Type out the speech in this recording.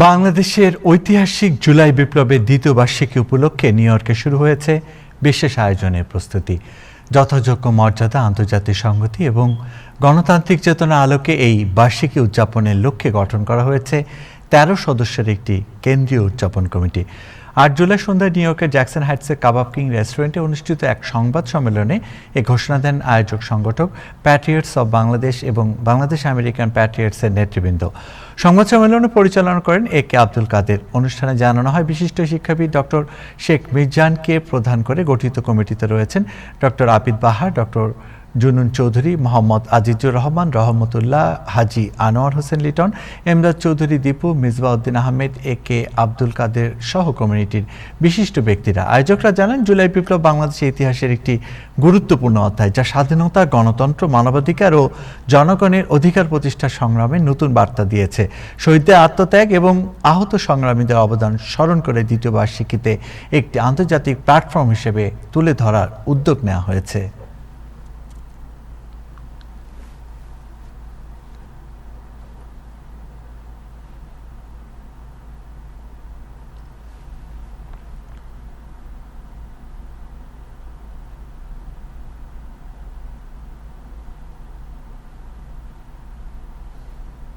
বাংলাদেশের ঐতিহাসিক জুলাই বিপ্লবের দ্বিতীয় বার্ষিকী উপলক্ষে নিউ ইয়র্কে শুরু হয়েছে বিশেষ আয়োজনের প্রস্তুতি। যথাযোগ্য মর্যাদা, আন্তর্জাতিক সংহতি এবং গণতান্ত্রিক চেতনা আলোকে এই বার্ষিকী উদযাপনের লক্ষ্যে গঠন করা হয়েছে ১৩ সদস্যের একটি কেন্দ্রীয় উদযাপন কমিটি। ৮ জুলাই সন্ধ্যায় নিউ ইয়র্কের জ্যাকসন হাইটসের কাবাব কিং রেস্টুরেন্টে অনুষ্ঠিত এক সংবাদ সম্মেলনে এ ঘোষণা দেন আয়োজক সংগঠক প্যাট্রিয়টস অব বাংলাদেশ এবং বাংলাদেশ আমেরিকান প্যাট্রিয়টসের নেতৃবৃন্দ। সংবাদ সম্মেলনে পরিচালনা করেন এ কে আব্দুল কাদের। অনুষ্ঠানে জানানো হয়, বিশিষ্ট শিক্ষাবিদ ডক্টর শেখ মির্জানকে প্রধান করে গঠিত কমিটিতে রয়েছেন ডক্টর আবিদ বাহার, ডক্টর জুনুন চৌধুরী, মোহাম্মদ আজিজুর রহমান, রহমতুল্লাহ, হাজি আনোয়ার হোসেন লিটন, এমদাদ চৌধুরী দীপু, মিসবাউদ্দিন আহমেদ, এ কে আব্দুল কাদের সহ কমিউনিটির বিশিষ্ট ব্যক্তিরা। আয়োজকরা জানান, জুলাই বিপ্লব বাংলাদেশের ইতিহাসের একটি গুরুত্বপূর্ণ অধ্যায়, যা স্বাধীনতা, গণতন্ত্র, মানবাধিকার ও জনগণের অধিকার প্রতিষ্ঠার সংগ্রামে নতুন বার্তা দিয়েছে। শহীদদের আত্মত্যাগ এবং আহত সংগ্রামীদের অবদান স্মরণ করে দ্বিতীয় বার্ষিকীতে একটি আন্তর্জাতিক প্ল্যাটফর্ম হিসেবে তুলে ধরার উদ্যোগ নেওয়া হয়েছে।